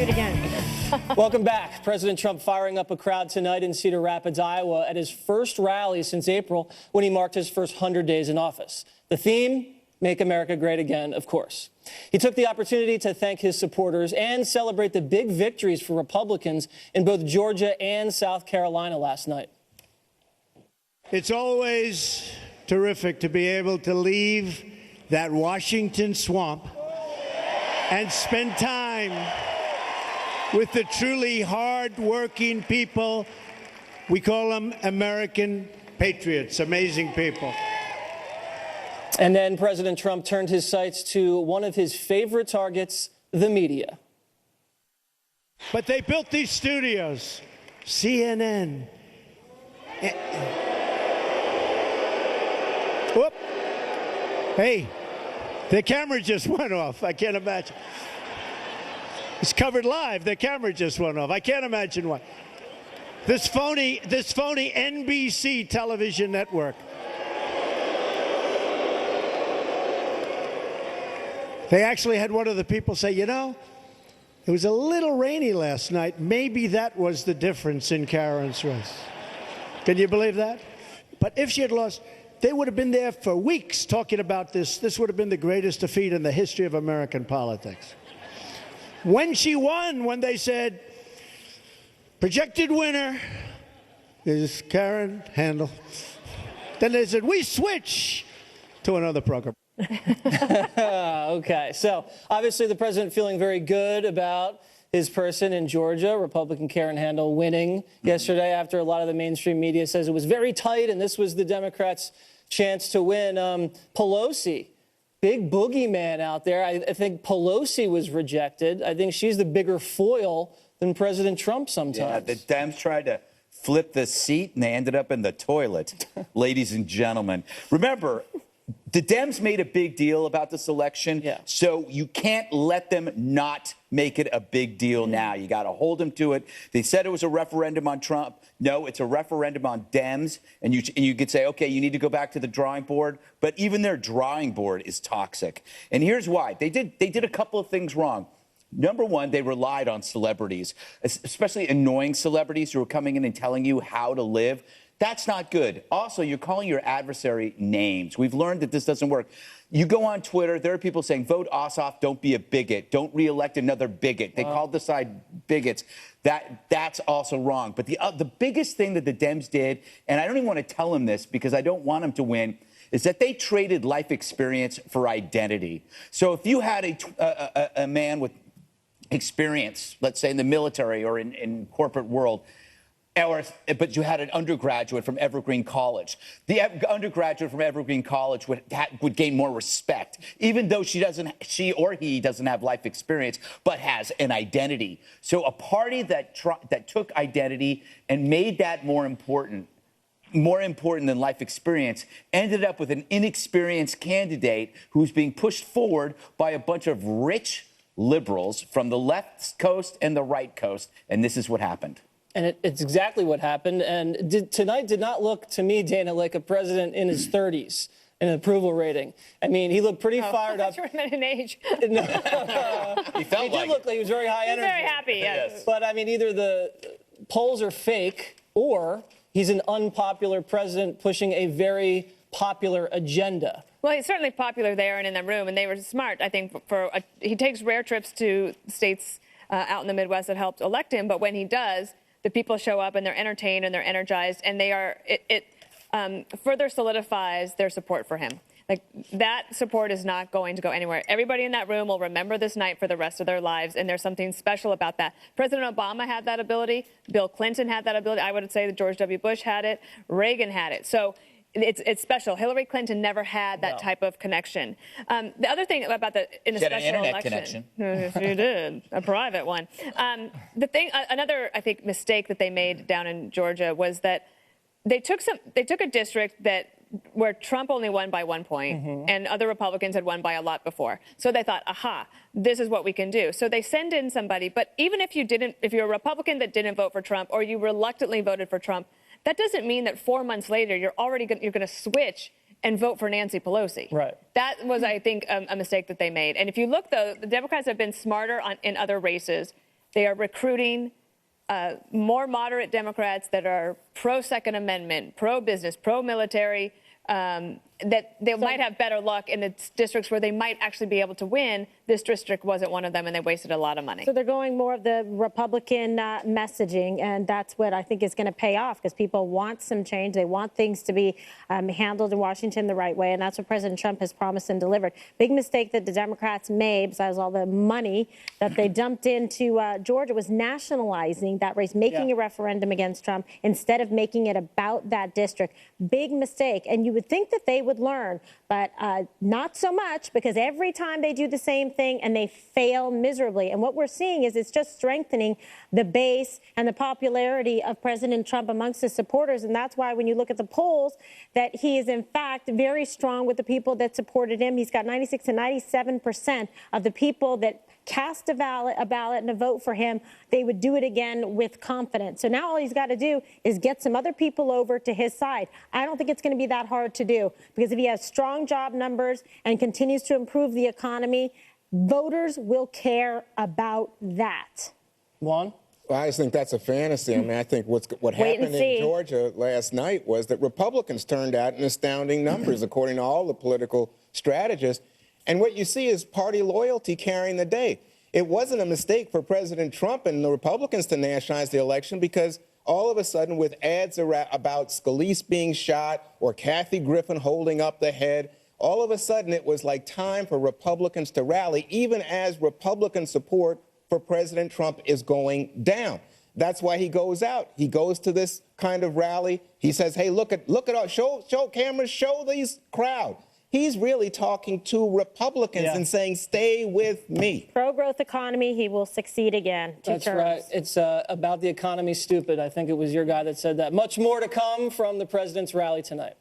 it again. Welcome back. President Trump firing up a crowd tonight in Cedar Rapids, Iowa, at his first rally since April when he marked his first 100 days in office. The theme, Make America Great Again, of course. He took the opportunity to thank his supporters and celebrate the big victories for Republicans in both Georgia and South Carolina last night. It's always terrific to be able to leave that Washington swamp and spend time with the truly hard-working people. We call them American patriots, amazing people. And then President Trump turned his sights to one of his favorite targets, the media. But they built these studios, CNN. Whoop. Hey, the camera just went off. I can't imagine. It's covered live. The camera just went off. I can't imagine why. This phony NBC television network. They actually had one of the people say, you know, it was a little rainy last night. Maybe that was the difference in Karen's race. Can you believe that? But if she had lost, they would have been there for weeks talking about this. This would have been the greatest defeat in the history of American politics. When she won, when they said, projected winner is Karen Handel, then they said, we switch to another program. Okay, so obviously the president feeling very good about his person in Georgia, Republican Karen Handel winning yesterday after a lot of the mainstream media says it was very tight and this was the Democrats' chance to win. Pelosi, big boogeyman out there. I think Pelosi was rejected. I think she's the bigger foil than President Trump sometimes. Yeah, the Dems tried to flip the seat and they ended up in the toilet, ladies and gentlemen. Remember, the Dems made a big deal about this election, so you can't let them not make it a big deal now. You got to hold them to it. They said it was a referendum on Trump. No, it's a referendum on Dems. And you could say, okay, you need to go back to the drawing board. But even their drawing board is toxic. And here's why. They did a couple of things wrong. Number one, they relied on celebrities, especially annoying celebrities who are coming in and telling you how to live. That's not good. Also, you're calling your adversary names. We've learned that this doesn't work. You go on Twitter, there are people saying, vote Ossoff, don't be a bigot. Don't reelect another bigot. They called the side bigots. That's also wrong. But the biggest thing that the Dems did, and I don't even want to tell them this because I don't want them to win, is that they traded life experience for identity. So if you had a man with experience, let's say in the military or in corporate world, but you had an undergraduate from Evergreen College. The undergraduate from Evergreen College would gain more respect, even though she or he doesn't have life experience, but has an identity. So a party that took identity and made that more important than life experience, ended up with an inexperienced candidate who's being pushed forward by a bunch of rich liberals from the left coast and the right coast, and this is what happened. And it's exactly what happened. And tonight did not look to me, Dana, like a president in his 30s in an approval rating. I mean, he looked pretty fired up. Short in age. He did look like he was very high energy. Very happy, yes. But I mean, either the polls are fake or he's an unpopular president pushing a very popular agenda. Well, he's certainly popular there and in the room, and they were smart, I think. He takes rare trips to states out in the Midwest that helped elect him, but when he does, the people show up and they're entertained and they're energized, and it further solidifies their support for him. Like, that support is not going to go anywhere. Everybody in that room will remember this night for the rest of their lives, and there's something special about that. President Obama had that ability. Bill Clinton had that ability. I would say that George W. Bush had it. Reagan had it. So it's special. Hillary Clinton never had that type of connection. The other thing about in the she special had an internet election, connection. she did, a private one. Another I think mistake that they made down in Georgia was that they took a district where Trump only won by 1 point, and other Republicans had won by a lot before. So they thought, aha, this is what we can do. So they send in somebody. But even if you're a Republican that didn't vote for Trump, or you reluctantly voted for Trump, that doesn't mean that 4 months later you're going to switch and vote for Nancy Pelosi. Right. That was, I think, a mistake that they made. And if you look, though, the Democrats have been smarter in other races. They are recruiting more moderate Democrats that are pro-Second Amendment, pro-business, pro-military, that they might have better luck in the districts where they might actually be able to win. This district wasn't one of them, and they wasted a lot of money. So they're going more of the Republican messaging, and that's what I think is going to pay off, because people want some change. They want things to be handled in Washington the right way, and that's what President Trump has promised and delivered. Big mistake that the Democrats made, besides all the money that they dumped into Georgia, was nationalizing that race, making a referendum against Trump instead of making it about that district. Big mistake. And you would think that they would learn, but not so much, because every time they do the same thing and they fail miserably. And what we're seeing is it's just strengthening the base and the popularity of President Trump amongst his supporters. And that's why when you look at the polls, that he is in fact very strong with the people that supported him. He's got 96 to 97% of the people that cast a ballot and a vote for him. They would do it again with confidence. So now all he's got to do is get some other people over to his side. I don't think it's going to be that hard to do, because if he has strong job numbers and continues to improve the economy, voters will care about that. Juan? Well, I just think that's a fantasy. I mean, I think what happened in Georgia last night was that Republicans turned out in astounding numbers, according to all the political strategists. And what you see is party loyalty carrying the day. It wasn't a mistake for President Trump and the Republicans to nationalize the election, because all of a sudden, with ads about Scalise being shot or Kathy Griffin holding up the head, all of a sudden it was like time for Republicans to rally, even as Republican support for President Trump is going down. That's why he goes out. He goes to this kind of rally. He says, hey, look at all, show cameras, show these crowd. He's really talking to Republicans and saying, stay with me. Pro-growth economy, he will succeed again. That's right. It's about the economy, stupid. I think it was your guy that said that. Much more to come from the president's rally tonight.